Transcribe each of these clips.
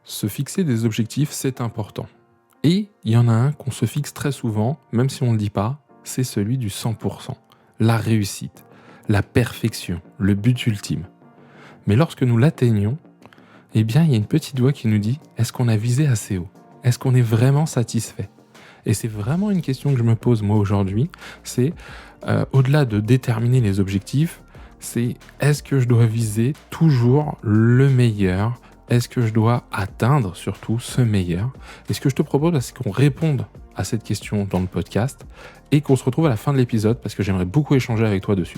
Se fixer des objectifs, c'est important. Et il y en a un qu'on se fixe très souvent, même si on ne le dit pas, c'est celui du 100%. La réussite, la perfection, le but ultime. Mais lorsque nous l'atteignons, eh bien, il y a une petite voix qui nous dit « Est-ce qu'on a visé assez haut ? Est-ce qu'on est vraiment satisfait ?» Et c'est vraiment une question que je me pose moi aujourd'hui, c'est au-delà de déterminer les objectifs, c'est est-ce que je dois viser toujours le meilleur ? Est-ce que je dois atteindre surtout ce meilleur ? Et ce que je te propose, c'est qu'on réponde à cette question dans le podcast et qu'on se retrouve à la fin de l'épisode parce que j'aimerais beaucoup échanger avec toi dessus.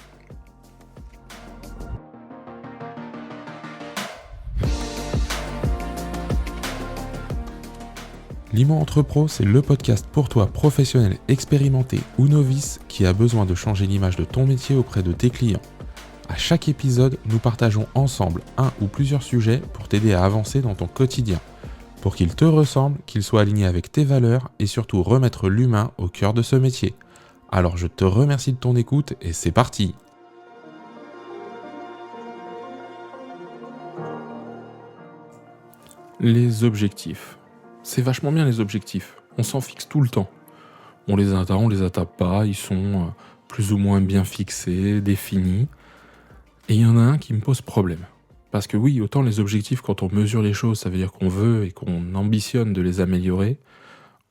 Limo Entrepro, c'est le podcast pour toi, professionnel, expérimenté ou novice, qui a besoin de changer l'image de ton métier auprès de tes clients. À chaque épisode, nous partageons ensemble un ou plusieurs sujets pour t'aider à avancer dans ton quotidien, pour qu'il te ressemble, qu'il soit aligné avec tes valeurs et surtout remettre l'humain au cœur de ce métier. Alors je te remercie de ton écoute et c'est parti. Les objectifs. C'est vachement bien les objectifs. On s'en fixe tout le temps. On les atteint pas, ils sont plus ou moins bien fixés, définis. Et il y en a un qui me pose problème. Parce que oui, autant les objectifs, quand on mesure les choses, ça veut dire qu'on veut et qu'on ambitionne de les améliorer.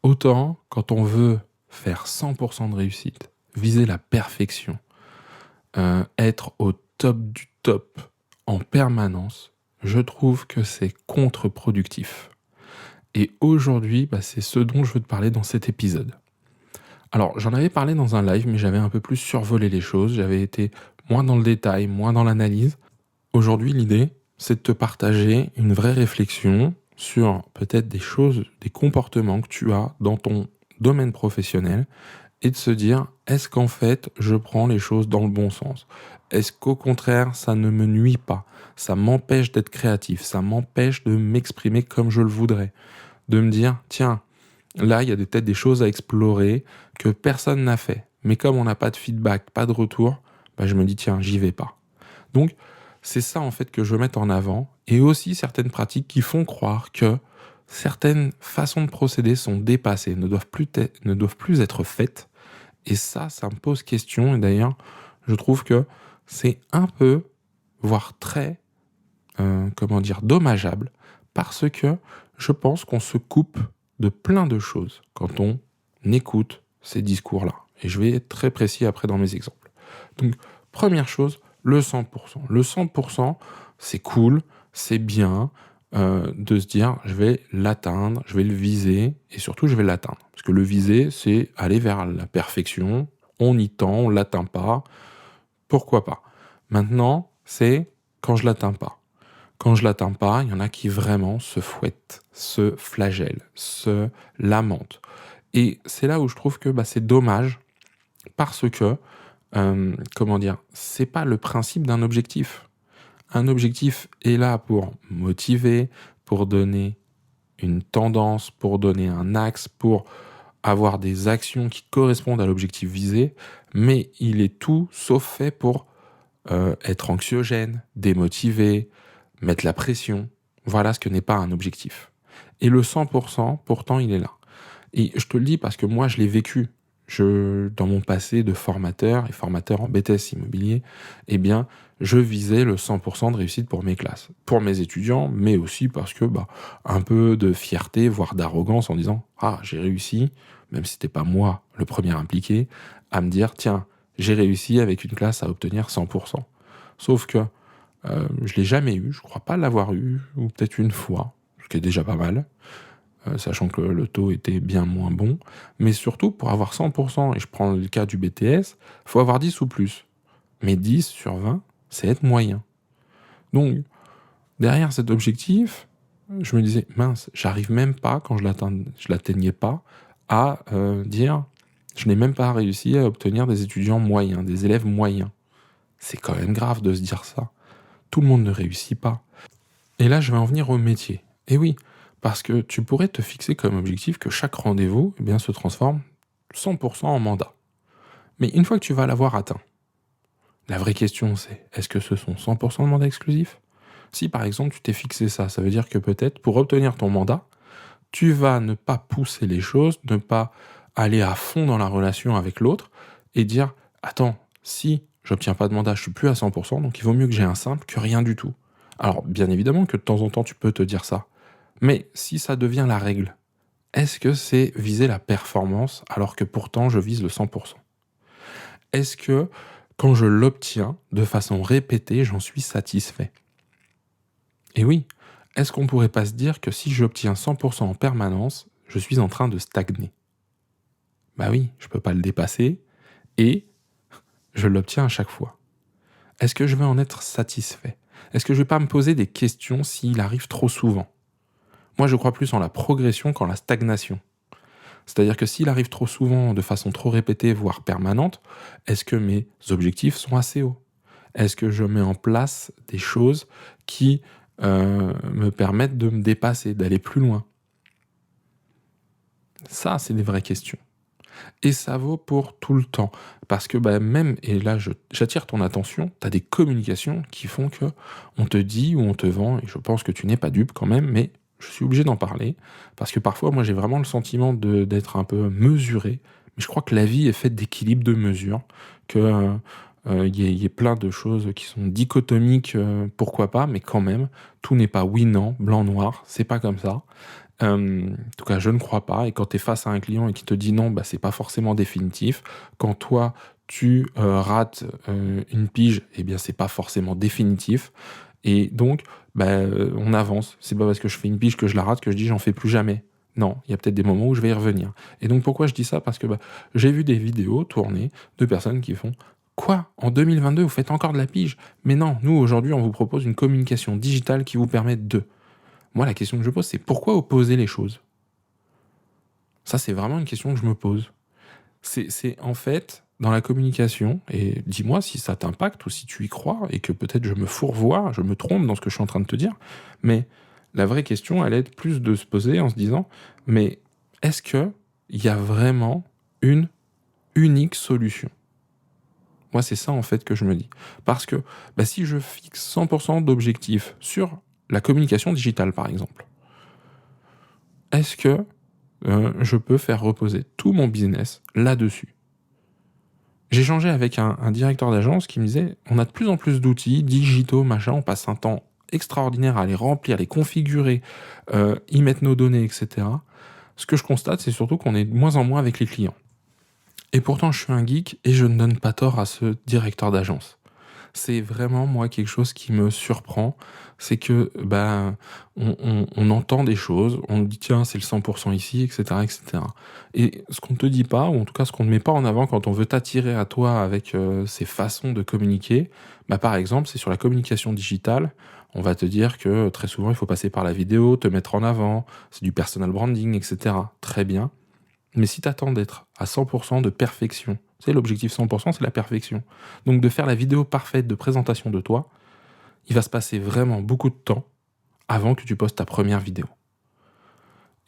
Autant, quand on veut faire 100% de réussite, viser la perfection, être au top du top en permanence, je trouve que c'est contre-productif. Et aujourd'hui, c'est ce dont je veux te parler dans cet épisode. Alors, j'en avais parlé dans un live, mais j'avais un peu plus survolé les choses, j'avais été moins dans le détail, moins dans l'analyse. Aujourd'hui, l'idée, c'est de te partager une vraie réflexion sur peut-être des choses, des comportements que tu as dans ton domaine professionnel et de se dire, est-ce qu'en fait, je prends les choses dans le bon sens ? Est-ce qu'au contraire, ça ne me nuit pas ? Ça m'empêche d'être créatif, ça m'empêche de m'exprimer comme je le voudrais. De me dire, tiens, là, il y a peut-être des choses à explorer que personne n'a fait. Mais comme on n'a pas de feedback, pas de retour, je me dis, tiens, j'y vais pas. Donc, c'est ça en fait que je veux mettre en avant. Et aussi certaines pratiques qui font croire que certaines façons de procéder sont dépassées, ne doivent plus être faites. Et ça me pose question. Et d'ailleurs, je trouve que c'est un peu, voire très, dommageable, parce que je pense qu'on se coupe de plein de choses quand on écoute ces discours-là. Et je vais être très précis après dans mes exemples. Donc, première chose, le 100%. Le 100%, c'est cool, c'est bien de se dire, je vais l'atteindre, je vais le viser, et surtout, je vais l'atteindre. Parce que le viser, c'est aller vers la perfection, on y tend, on ne l'atteint pas, pourquoi pas. Maintenant, c'est quand je ne l'atteins pas. Quand je l'atteins pas, il y en a qui vraiment se fouettent, se flagellent, se lamentent. Et c'est là où je trouve que c'est dommage parce que, c'est pas le principe d'un objectif. Un objectif est là pour motiver, pour donner une tendance, pour donner un axe, pour avoir des actions qui correspondent à l'objectif visé, mais il est tout sauf fait pour être anxiogène, démotivé, mettre la pression. Voilà ce que n'est pas un objectif. Et le 100%, pourtant, il est là. Et je te le dis parce que moi, je l'ai vécu. Dans mon passé de formateur et formateur en BTS immobilier, je visais le 100% de réussite pour mes classes, pour mes étudiants, mais aussi parce que un peu de fierté, voire d'arrogance en disant « Ah, j'ai réussi », même si c'était pas moi le premier impliqué, à me dire « Tiens, j'ai réussi avec une classe à obtenir 100%. » Sauf que je l'ai jamais eu, je crois pas l'avoir eu, ou peut-être une fois, ce qui est déjà pas mal, sachant que le taux était bien moins bon. Mais surtout, pour avoir 100%, et je prends le cas du BTS, il faut avoir 10 ou plus. Mais 10 sur 20, c'est être moyen. Donc, derrière cet objectif, je me disais, mince, j'arrive même pas, quand je l'atteignais pas, à dire, je n'ai même pas réussi à obtenir des étudiants moyens, des élèves moyens. C'est quand même grave de se dire ça. Tout le monde ne réussit pas. Et là, je vais en venir au métier. Et oui, parce que tu pourrais te fixer comme objectif que chaque rendez-vous se transforme 100% en mandat. Mais une fois que tu vas l'avoir atteint, la vraie question c'est, est-ce que ce sont 100% de mandats exclusifs ? Si par exemple tu t'es fixé ça veut dire que peut-être pour obtenir ton mandat, tu vas ne pas pousser les choses, ne pas aller à fond dans la relation avec l'autre et dire attends, si j'obtiens pas de mandat, je suis plus à 100%, donc il vaut mieux que j'ai un simple que rien du tout. Alors bien évidemment que de temps en temps tu peux te dire ça, mais si ça devient la règle, est-ce que c'est viser la performance alors que pourtant je vise le 100%? Est-ce que quand je l'obtiens de façon répétée, j'en suis satisfait? Et oui, est-ce qu'on pourrait pas se dire que si j'obtiens 100% en permanence, je suis en train de stagner? Bah oui, je peux pas le dépasser et je l'obtiens à chaque fois. Est-ce que je vais en être satisfait? Est-ce que je vais pas me poser des questions s'il arrive trop souvent? Moi, je crois plus en la progression qu'en la stagnation. C'est-à-dire que s'il arrive trop souvent, de façon trop répétée, voire permanente, est-ce que mes objectifs sont assez hauts? Est-ce que je mets en place des choses qui me permettent de me dépasser, d'aller plus loin? Ça, c'est des vraies questions. Et ça vaut pour tout le temps. Parce que même, et là j'attire ton attention, tu as des communications qui font que on te dit ou on te vend, et je pense que tu n'es pas dupe quand même, mais je suis obligé d'en parler, parce que parfois moi j'ai vraiment le sentiment d'être un peu mesuré, mais je crois que la vie est faite d'équilibre, de mesure, que y ait plein de choses qui sont dichotomiques, pourquoi pas, mais quand même, tout n'est pas oui, non, blanc, noir, c'est pas comme ça. En tout cas, je ne crois pas. Et quand tu es face à un client et qui te dit non, c'est pas forcément définitif. Quand toi, tu rates une pige, eh bien, c'est pas forcément définitif. Et donc, on avance. C'est pas parce que je fais une pige que je la rate que je dis j'en fais plus jamais. Non, il y a peut-être des moments où je vais y revenir. Et donc, pourquoi je dis ça? Parce que j'ai vu des vidéos tournées de personnes qui font quoi? En 2022, vous faites encore de la pige? Mais non, nous, aujourd'hui, on vous propose une communication digitale qui vous permet de. Moi, la question que je pose, c'est pourquoi opposer les choses? Ça, c'est vraiment une question que je me pose. C'est en fait, dans la communication, et dis-moi si ça t'impacte ou si tu y crois, et que peut-être je me fourvoie, je me trompe dans ce que je suis en train de te dire, mais la vraie question, elle est plus de se poser en se disant, mais est-ce qu'il y a vraiment une unique solution? Moi, c'est ça en fait que je me dis. Parce que si je fixe 100% d'objectifs sur la communication digitale, par exemple, est-ce que je peux faire reposer tout mon business là-dessus? J'ai échangé avec un directeur d'agence qui me disait on a de plus en plus d'outils digitaux, machin, on passe un temps extraordinaire à les remplir, à les configurer, y mettre nos données, etc. Ce que je constate, c'est surtout qu'on est de moins en moins avec les clients. Et pourtant, je suis un geek et je ne donne pas tort à ce directeur d'agence. C'est vraiment, moi, quelque chose qui me surprend. C'est que, on entend des choses, on nous dit, tiens, c'est le 100% ici, etc., etc. Et ce qu'on ne te dit pas, ou en tout cas ce qu'on ne met pas en avant quand on veut t'attirer à toi avec ces façons de communiquer, par exemple, c'est sur la communication digitale. On va te dire que très souvent, il faut passer par la vidéo, te mettre en avant, c'est du personal branding, etc. Très bien. Mais si tu attends d'être à 100% de perfection, tu sais, l'objectif 100%, c'est la perfection. Donc de faire la vidéo parfaite de présentation de toi, il va se passer vraiment beaucoup de temps avant que tu postes ta première vidéo.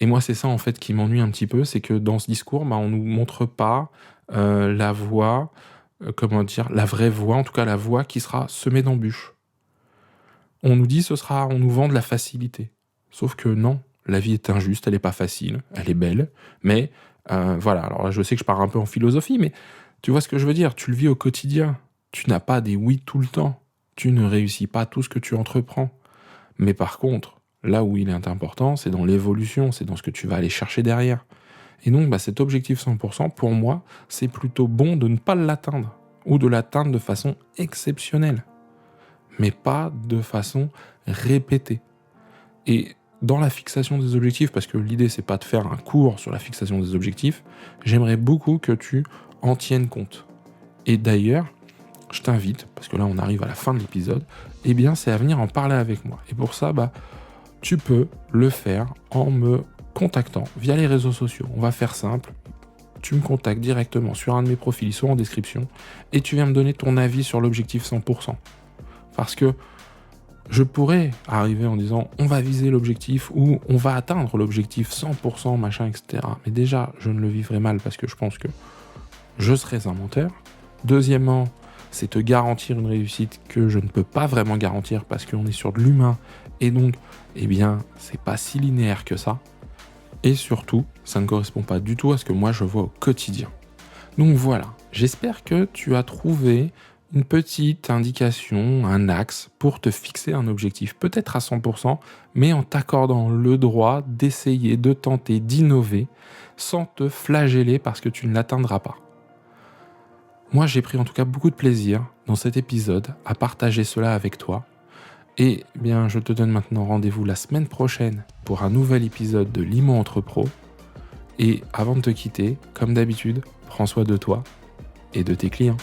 Et moi, c'est ça en fait qui m'ennuie un petit peu, c'est que dans ce discours, on nous montre pas la voie, la vraie voie, en tout cas la voie qui sera semée d'embûches. On nous dit on nous vend de la facilité. Sauf que non, la vie est injuste, elle est pas facile, elle est belle, mais voilà, alors là, je sais que je pars un peu en philosophie, mais tu vois ce que je veux dire, tu le vis au quotidien. Tu n'as pas des oui tout le temps. Tu ne réussis pas tout ce que tu entreprends. Mais par contre, là où il est important, c'est dans l'évolution, c'est dans ce que tu vas aller chercher derrière. Et donc, cet objectif 100%, pour moi, c'est plutôt bon de ne pas l'atteindre, ou de l'atteindre de façon exceptionnelle, mais pas de façon répétée. Et dans la fixation des objectifs, parce que l'idée c'est pas de faire un cours sur la fixation des objectifs, j'aimerais beaucoup que tu en tiennes compte. Et d'ailleurs, je t'invite, parce que là on arrive à la fin de l'épisode, c'est à venir en parler avec moi. Et pour ça, tu peux le faire en me contactant via les réseaux sociaux. On va faire simple. Tu me contactes directement sur un de mes profils, ils sont en description, et tu viens me donner ton avis sur l'objectif 100%. Parce que je pourrais arriver en disant on va viser l'objectif ou on va atteindre l'objectif 100%, machin, etc. Mais déjà, je ne le vivrai mal parce que je pense que je serais un menteur. Deuxièmement, c'est te garantir une réussite que je ne peux pas vraiment garantir parce qu'on est sur de l'humain et donc, eh bien, c'est pas si linéaire que ça. Et surtout, ça ne correspond pas du tout à ce que moi je vois au quotidien. Donc voilà, j'espère que tu as trouvé une petite indication, un axe pour te fixer un objectif, peut-être à 100%, mais en t'accordant le droit d'essayer, de tenter, d'innover, sans te flageller parce que tu ne l'atteindras pas. Moi, j'ai pris en tout cas beaucoup de plaisir dans cet épisode à partager cela avec toi. Et bien, je te donne maintenant rendez-vous la semaine prochaine pour un nouvel épisode de Limo Entre Pros. Et avant de te quitter, comme d'habitude, prends soin de toi et de tes clients.